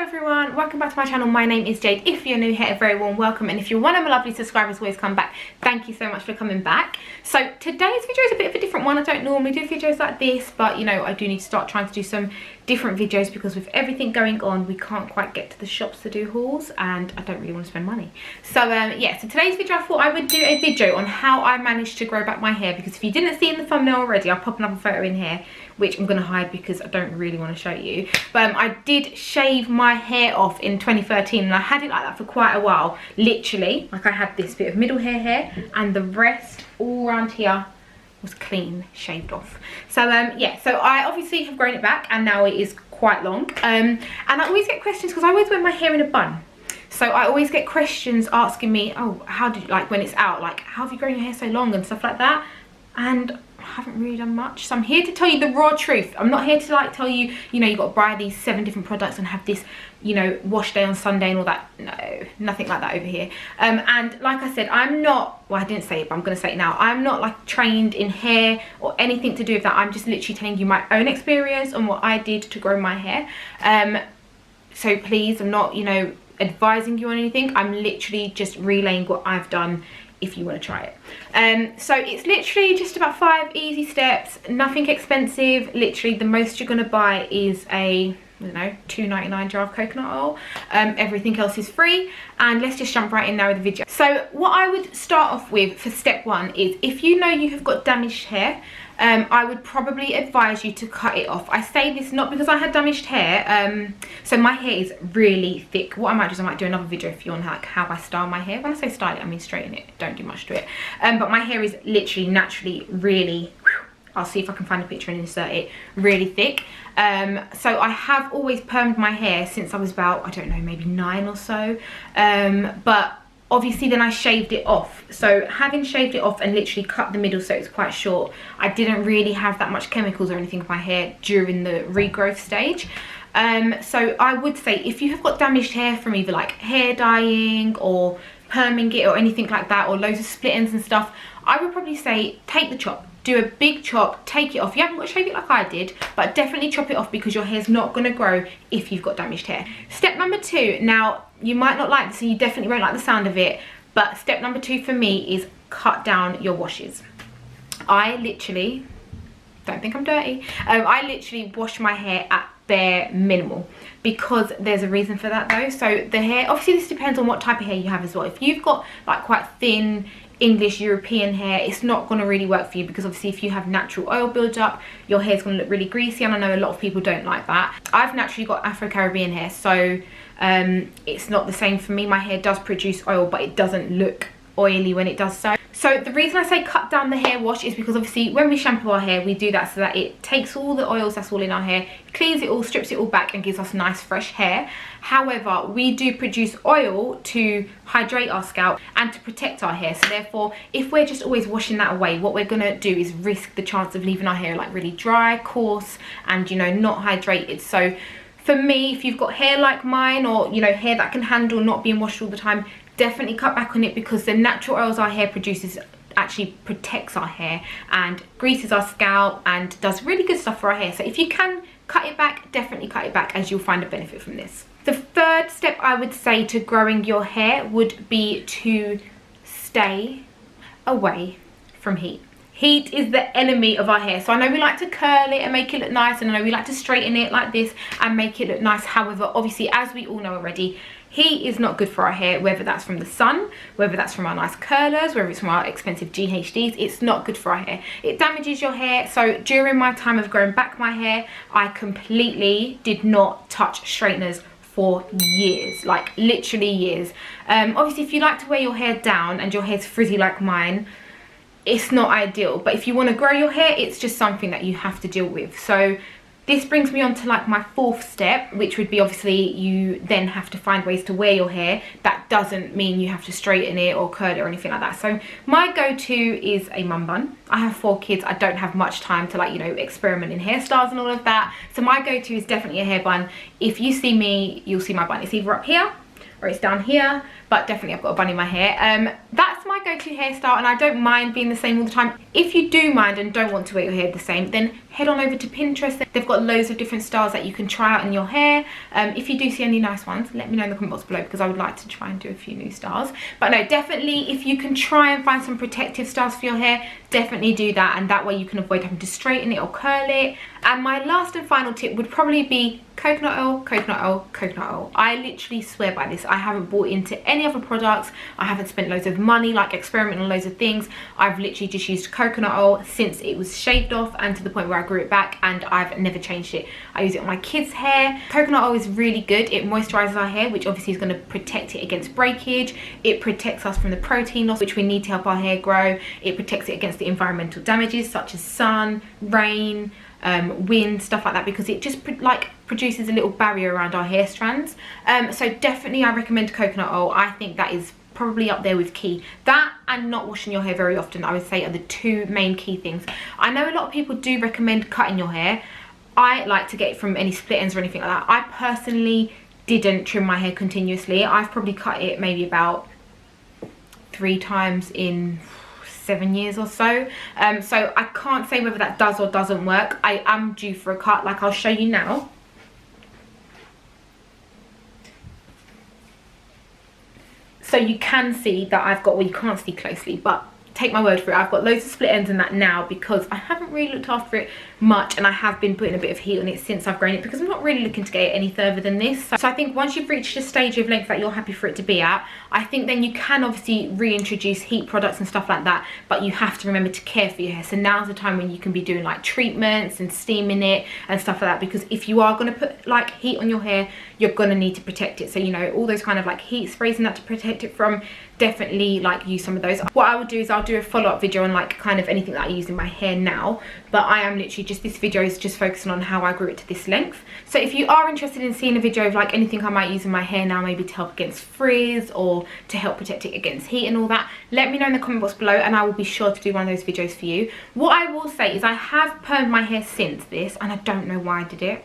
everyone, welcome back to my channel. My name is Jade. If you're new here, a very warm welcome, and if you're one of my lovely subscribers always come back, thank you so much for coming back. So today's video is a bit of a different one. I don't normally do videos like this, but you know, I do need to start trying to do some different videos because with everything going on, we can't quite get to the shops to do hauls, and I don't really want to spend money. So yeah, so today's video I thought I would do a video on how I managed to grow back my hair, because if you didn't see in the thumbnail already, I'll pop another photo in here, which I'm going to hide because I don't really want to show you. But I did shave my hair off in 2013, and I had it like that for quite a while. Literally, like I had this bit of middle hair and the rest all around here was clean shaved off. So yeah, so I obviously have grown it back and now it is quite long. And I always get questions because I always wear my hair in a bun. So I always get questions asking me, oh, how did, like when it's out, like how have you grown your hair so long and stuff like that. And I haven't really done much, so I'm here to tell you the raw truth. I'm not here to like tell you, you know, you got to buy these 7 different products and have this, you know, wash day on Sunday and all that. No, nothing like that over here. And like I said, I'm not, well, I didn't say it, but I'm going to say it now, I'm not like trained in hair or anything to do with that. I'm just literally telling you my own experience on what I did to grow my hair. So please, I'm not, you know, advising you on anything. I'm literally just relaying what I've done if you want to try it. So it's literally just about 5 easy steps, nothing expensive. Literally the most you're going to buy is a, I don't know, $2.99 jar of coconut oil. Everything else is free, and let's just jump right in now with the video. So what I would start off with for step 1 is, if you know you have got damaged hair, I would probably advise you to cut it off. I say this not because I had damaged hair. So my hair is really thick. What I might do is I might do another video if you want, like how I style my hair. When I say style it, I mean straighten it. Don't do much to it. But my hair is literally naturally really, I'll see if I can find a picture and insert it, really thick. So I have always permed my hair since I was about, I don't know, maybe 9 or so. But obviously then I shaved it off. So having shaved it off and literally cut the middle so it's quite short, I didn't really have that much chemicals or anything in my hair during the regrowth stage. So I would say if you have got damaged hair from either like hair dyeing or perming it or anything like that, or loads of split ends and stuff, I would probably say take the chop. Do a big chop, take it off. You haven't got to shave it like I did, but definitely chop it off because your hair's not going to grow if you've got damaged hair. Step number 2, now you might not like this and you definitely won't like the sound of it, but step number 2 for me is cut down your washes. I literally, don't think I'm dirty, I literally wash my hair at bare minimal, because there's a reason for that though. So the hair, obviously this depends on what type of hair you have as well. If you've got like quite thin English European hair, it's not going to really work for you, because obviously if you have natural oil build-up, your hair's going to look really greasy, and I know a lot of people don't like that. I've naturally got Afro-Caribbean hair, so it's not the same for me. My hair does produce oil, but it doesn't look oily when it does so. So the reason I say cut down the hair wash is because obviously when we shampoo our hair, we do that so that it takes all the oils that's all in our hair, cleans it all, strips it all back, and gives us nice fresh hair. However, we do produce oil to hydrate our scalp and to protect our hair. So therefore, if we're just always washing that away, what we're gonna do is risk the chance of leaving our hair like really dry, coarse, and you know, not hydrated. So for me, if you've got hair like mine, or you know, hair that can handle not being washed all the time, definitely cut back on it, because the natural oils our hair produces actually protects our hair and greases our scalp and does really good stuff for our hair. So if you can cut it back, definitely cut it back, as you'll find a benefit from this. The third step I would say to growing your hair would be to stay away from heat. Heat is the enemy of our hair. So I know we like to curl it and make it look nice, and I know we like to straighten it like this and make it look nice. However, obviously, as we all know already, heat is not good for our hair, whether that's from the sun, whether that's from our nice curlers, whether it's from our expensive GHDs. It's not good for our hair. It damages your hair. So during my time of growing back my hair, I completely did not touch straighteners for years, like literally years. Obviously, if you like to wear your hair down and your hair's frizzy like mine, it's not ideal. But if you want to grow your hair, it's just something that you have to deal with. So this brings me on to like my 4th step, which would be obviously you then have to find ways to wear your hair. That doesn't mean you have to straighten it or curl it or anything like that. So my go-to is a mum bun. I have 4 kids. I don't have much time to like, you know, experiment in hairstyles and all of that. So my go-to is definitely a hair bun. If you see me, you'll see my bun. It's either up here or it's down here, but definitely I've got a bun in my hair. That's my go-to hairstyle, and I don't mind being the same all the time. If you do mind and don't want to wear your hair the same, then head on over to Pinterest. They've got loads of different styles that you can try out in your hair. If you do see any nice ones, let me know in the comment box below, because I would like to try and do a few new styles. But no, definitely if you can try and find some protective styles for your hair, definitely do that, and that way you can avoid having to straighten it or curl it. And my last and final tip would probably be coconut oil, coconut oil, coconut oil. I literally swear by this. I haven't bought into any other products. I haven't spent loads of money like experimenting on loads of things. I've literally just used coconut oil since it was shaved off and to the point where I grew it back, and I've never changed it. I use it on my kids' hair. Coconut oil is really good. It moisturizes our hair, which obviously is going to protect it against breakage. It protects us from the protein loss, which we need to help our hair grow. It protects it against the environmental damages such as sun, rain, wind, stuff like that, because it just produces a little barrier around our hair strands. So definitely I recommend coconut oil. I think that is probably up there with key. That and not washing your hair very often, I would say, are the two main key things. I know a lot of people do recommend cutting your hair. I like to get it from any split ends or anything like that. I personally didn't trim my hair continuously. I've probably cut it maybe about 3 times in 7 years or so. So I can't say whether that does or doesn't work. I am due for a cut, like I'll show you now. So you can see that I've got, well, you can't see closely, but take my word for it, I've got loads of split ends in that now, because I haven't really looked after it much, and I have been putting a bit of heat on it since I've grown it, because I'm not really looking to get it any further than this. So I think once you've reached a stage of length that you're happy for it to be at, I think then you can obviously reintroduce heat products and stuff like that, but you have to remember to care for your hair. So now's the time when you can be doing like treatments and steaming it and stuff like that, because if you are going to put like heat on your hair, you're going to need to protect it. So, you know, all those kind of like heat sprays and that to protect it from, definitely like use some of those. What I would do is I'll do a follow-up video on like kind of anything that I use in my hair now, but I am literally just, this video is just focusing on how I grew it to this length. So if you are interested in seeing a video of like anything I might use in my hair now, maybe to help against frizz or to help protect it against heat and all that, let me know in the comment box below, and I will be sure to do one of those videos for you. What I will say is I have permed my hair since this, and I don't know why I did it.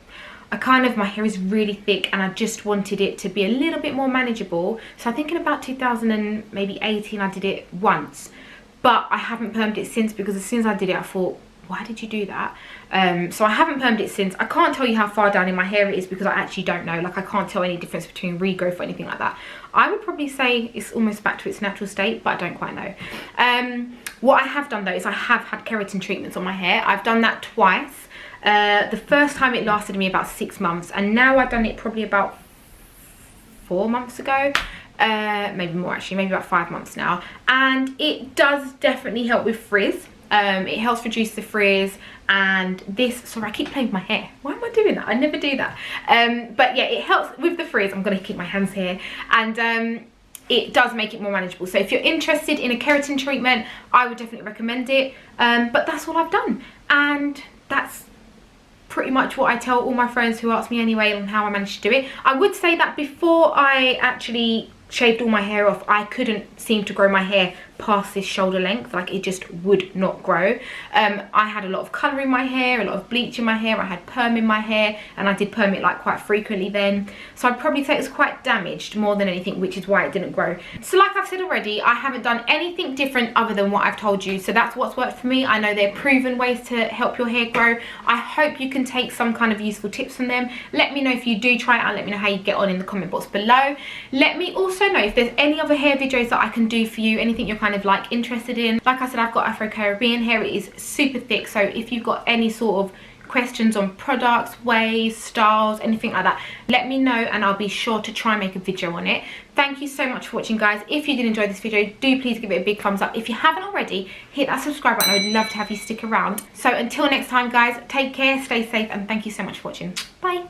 My hair is really thick, and I just wanted it to be a little bit more manageable. So I think in about 2018 I did it once, but I haven't permed it since, because as soon as I did it I thought, why did you do that? So I haven't permed it since. I can't tell you how far down in my hair it is, because I actually don't know. Like, I can't tell any difference between regrowth or anything like that. I would probably say it's almost back to its natural state, but I don't quite know. What I have done though is I have had keratin treatments on my hair. I've done that twice. The first time it lasted me about 6 months, and now I've done it probably about 4 months ago. Maybe more actually, maybe about 5 months now, and it does definitely help with frizz. It helps reduce the frizz, and this, sorry, I keep playing with my hair. Why am I doing that? I never do that. But yeah, it helps with the frizz. I'm gonna keep my hands here, and it does make it more manageable. So if you're interested in a keratin treatment, I would definitely recommend it. But that's all I've done, and that's pretty much what I tell all my friends who ask me anyway on how I managed to do it. I would say that before I actually shaved all my hair off, I couldn't seem to grow my hair past this shoulder length. Like, it just would not grow. I had a lot of colour in my hair, a lot of bleach in my hair, I had perm in my hair, and I did perm it like quite frequently then. So I'd probably say it was quite damaged more than anything, which is why it didn't grow. So like I've said already, I haven't done anything different other than what I've told you. So that's what's worked for me. I know they're proven ways to help your hair grow. I hope you can take some kind of useful tips from them. Let me know if you do try it out. Let me know how you get on in the comment box below. Let me also know if there's any other hair videos that I can do for you, anything you're kind of like interested in. Like I said, I've got Afro-Caribbean hair. It is super thick, so if you've got any sort of questions on products, ways, styles, anything like that, let me know and I'll be sure to try and make a video on it. Thank you so much for watching, guys. If you did enjoy this video, do please give it a big thumbs up. If you haven't already, hit that subscribe button. I would love to have you stick around. So until next time, guys, take care, stay safe, and thank you so much for watching. Bye.